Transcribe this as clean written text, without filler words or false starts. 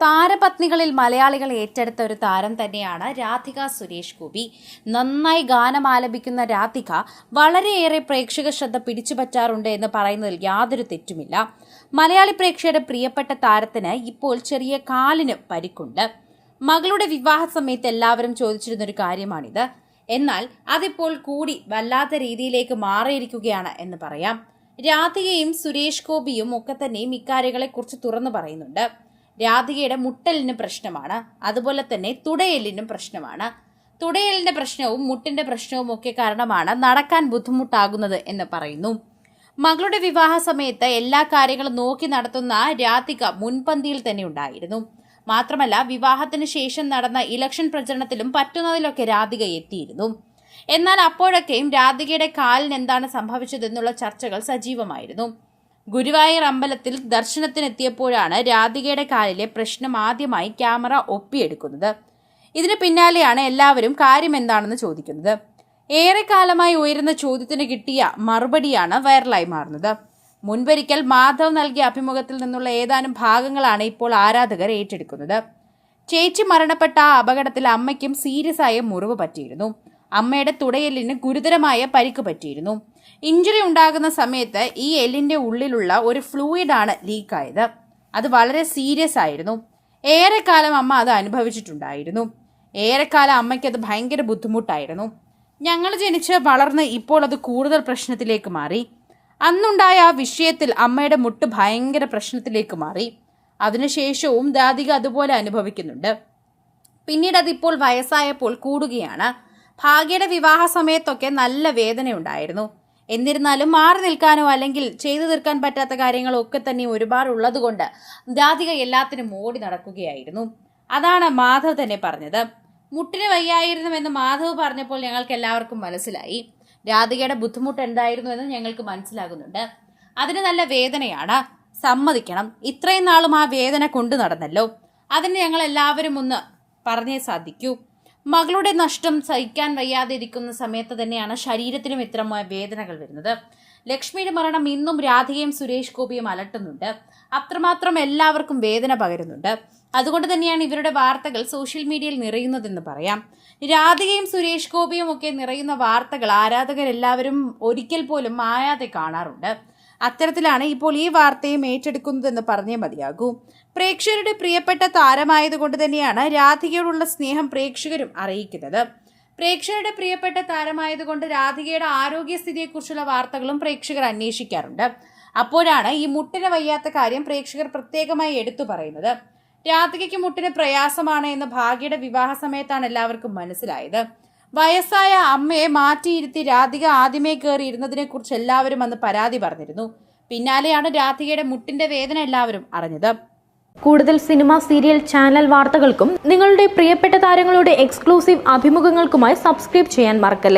താരപത്നികളിൽ മലയാളികൾ ഏറ്റെടുത്ത ഒരു താരം തന്നെയാണ് രാധിക സുരേഷ് ഗോപി. നന്നായി ഗാനം ആലപിക്കുന്ന രാധിക വളരെയേറെ പ്രേക്ഷക ശ്രദ്ധ പിടിച്ചുപറ്റാറുണ്ട് എന്ന് പറയുന്നതിൽ യാതൊരു തെറ്റുമില്ല. മലയാളി പ്രേക്ഷകരുടെ പ്രിയപ്പെട്ട താരത്തിന് ഇപ്പോൾ ചെറിയ കാലിന് പരിക്കുണ്ട്. മകളുടെ വിവാഹ സമയത്ത് എല്ലാവരും ചോദിച്ചിരുന്നൊരു കാര്യമാണിത്. എന്നാൽ അതിപ്പോൾ കൂടി വല്ലാത്ത രീതിയിലേക്ക് മാറിയിരിക്കുകയാണ് എന്ന് പറയാം. രാധികയും സുരേഷ് ഗോപിയും ഒക്കെ തന്നെയും ഇക്കാര്യങ്ങളെക്കുറിച്ച് തുറന്നു പറയുന്നുണ്ട്. രാധികയുടെ മുട്ടലിന് പ്രശ്നമാണ്, അതുപോലെ തന്നെ തുടയെല്ലിനും പ്രശ്നമാണ്. തുടയെല്ലിന്റെ പ്രശ്നവും മുട്ടിന്റെ പ്രശ്നവും ഒക്കെ കാരണമാണ് നടക്കാൻ ബുദ്ധിമുട്ടാകുന്നത് എന്ന് പറയുന്നു. മകളുടെ വിവാഹ സമയത്ത് എല്ലാ കാര്യങ്ങളും നോക്കി നടത്തുന്ന രാധിക മുൻപന്തിയിൽ തന്നെ ഉണ്ടായിരുന്നു. മാത്രമല്ല, വിവാഹത്തിന് ശേഷം നടന്ന ഇലക്ഷൻ പ്രചരണത്തിലും പറ്റുന്നതിലൊക്കെ രാധിക എത്തിയിരുന്നു. എന്നാൽ അപ്പോഴൊക്കെയും രാധികയുടെ കാലിന് എന്താണ് സംഭവിച്ചതെന്നുള്ള ചർച്ചകൾ സജീവമായിരുന്നു. ഗുരുവായൂർ അമ്പലത്തിൽ ദർശനത്തിനെത്തിയപ്പോഴാണ് രാധികയുടെ കാലിലെ പ്രശ്നം ആദ്യമായി ക്യാമറ ഒപ്പിയെടുക്കുന്നത്. ഇതിന് പിന്നാലെയാണ് എല്ലാവരും കാര്യം എന്താണെന്ന് ചോദിക്കുന്നത്. ഏറെക്കാലമായി ഉയരുന്ന ചോദ്യത്തിന് കിട്ടിയ മറുപടിയാണ് വൈറലായി മാറുന്നത്. മുൻപൊരിക്കൽ മാധവ് നൽകിയ അഭിമുഖത്തിൽ നിന്നുള്ള ഏതാനും ഭാഗങ്ങളാണ് ഇപ്പോൾ ആരാധകർ ഏറ്റെടുക്കുന്നത്. ചേച്ചി മരണപ്പെട്ട ആ അപകടത്തിൽ അമ്മയ്ക്കും സീരിയസ് ആയ മുറിവ് പറ്റിയിരുന്നു. അമ്മയുടെ തുടയെല്ലിന് ഗുരുതരമായ പരിക്ക് പറ്റിയിരുന്നു. ഇഞ്ചുറി ഉണ്ടാകുന്ന സമയത്ത് ഈ എല്ലിന്റെ ഉള്ളിലുള്ള ഒരു ഫ്ലൂയിഡാണ് ലീക്കായത്. അത് വളരെ സീരിയസ് ആയിരുന്നു. ഏറെക്കാലം അമ്മ അത് അനുഭവിച്ചിട്ടുണ്ടായിരുന്നു. ഏറെക്കാലം അമ്മയ്ക്ക് അത് ഭയങ്കര ബുദ്ധിമുട്ടായിരുന്നു. ഞങ്ങൾ ജനിച്ച് വളർന്ന് ഇപ്പോൾ അത് കൂടുതൽ പ്രശ്നത്തിലേക്ക് മാറി. അന്നുണ്ടായ ആ വിഷയത്തിൽ അമ്മയുടെ മുട്ട് ഭയങ്കര പ്രശ്നത്തിലേക്ക് മാറി. അതിനുശേഷവും രാധിക അതുപോലെ അനുഭവിക്കുന്നുണ്ട്. പിന്നീട് അതിപ്പോൾ വയസ്സായപ്പോൾ കൂടുകയാണ്. ഭാഗ്യയുടെ വിവാഹ സമയത്തൊക്കെ നല്ല വേദനയുണ്ടായിരുന്നു. എന്നിരുന്നാലും മാറി നിൽക്കാനോ അല്ലെങ്കിൽ ചെയ്തു തീർക്കാൻ പറ്റാത്ത കാര്യങ്ങളോ ഒക്കെ തന്നെ ഒരുപാട് ഉള്ളതുകൊണ്ട് രാധിക എല്ലാത്തിനും ഓടി നടക്കുകയായിരുന്നു. അതാണ് മാധവ് തന്നെ പറഞ്ഞത്. മുട്ടിന് വയ്യായിരുന്നുവെന്ന് മാധവ് പറഞ്ഞപ്പോൾ ഞങ്ങൾക്ക് എല്ലാവർക്കും മനസ്സിലായി. രാധികയുടെ ബുദ്ധിമുട്ട് എന്തായിരുന്നു എന്ന് ഞങ്ങൾക്ക് മനസ്സിലാകുന്നുണ്ട്. അതിന് നല്ല വേദനയാണ്, സമ്മതിക്കണം. ഇത്രയും നാളും ആ വേദന കൊണ്ടു നടന്നല്ലോ. അതിന് ഞങ്ങൾ എല്ലാവരും ഒന്ന് പറഞ്ഞേ സാധിക്കൂ. മകളുടെ നഷ്ടം സഹിക്കാൻ വയ്യാതെ ഇരിക്കുന്ന സമയത്ത് തന്നെയാണ് ശരീരത്തിനും ഇത്തരമായ വേദനകൾ വരുന്നത്. ലക്ഷ്മിയുടെ മരണം ഇന്നും രാധികയും സുരേഷ് ഗോപിയും അലട്ടുന്നുണ്ട്. അത്രമാത്രം എല്ലാവർക്കും വേദന പകരുന്നുണ്ട്. അതുകൊണ്ട് തന്നെയാണ് ഇവരുടെ വാർത്തകൾ സോഷ്യൽ മീഡിയയിൽ നിറയുന്നതെന്ന് പറയാം. രാധികയും സുരേഷ് ഗോപിയും ഒക്കെ നിറയുന്ന വാർത്തകൾ ആരാധകരെല്ലാവരും ഒരിക്കൽ പോലും മായാതെ കാണാറുണ്ട്. അത്തരത്തിലാണ് ഇപ്പോൾ ഈ വാർത്തയും ഏറ്റെടുക്കുന്നതെന്ന് പറഞ്ഞേ മതിയാകൂ. പ്രേക്ഷകരുടെ പ്രിയപ്പെട്ട താരമായതുകൊണ്ട് തന്നെയാണ് രാധികയോടുള്ള സ്നേഹം പ്രേക്ഷകരും അറിയിക്കുന്നത്. പ്രേക്ഷകരുടെ പ്രിയപ്പെട്ട താരമായതുകൊണ്ട് രാധികയുടെ ആരോഗ്യസ്ഥിതിയെക്കുറിച്ചുള്ള വാർത്തകളും പ്രേക്ഷകർ അന്വേഷിക്കാറുണ്ട്. അപ്പോഴാണ് ഈ മുട്ടിന് വയ്യാത്ത കാര്യം പ്രേക്ഷകർ പ്രത്യേകമായി എടുത്തു പറയുന്നത്. രാധികയ്ക്ക് മുട്ടിന് പ്രയാസമാണ് എന്ന് ഭാഗ്യയുടെ വിവാഹ സമയത്താണ് എല്ലാവർക്കും മനസ്സിലായത്. വയസ്സായ അമ്മയെ മാറ്റിയിരുത്തി രാധിക ആദ്യമേ കയറി ഇരുന്നതിനെ കുറിച്ച് എല്ലാവരും അന്ന് പരാതി പറഞ്ഞിരുന്നു. പിന്നാലെയാണ് രാധികയുടെ മുട്ടിന്റെ വേദന എല്ലാവരും അറിഞ്ഞത്. കൂടുതൽ സിനിമ, സീരിയൽ, ചാനൽ വാർത്തകൾക്കും നിങ്ങളുടെ പ്രിയപ്പെട്ട താരങ്ങളുടെ എക്സ്ക്ലൂസീവ് അഭിമുഖങ്ങൾക്കുമായി സബ്സ്ക്രൈബ് ചെയ്യാൻ മറക്കല്ലേ.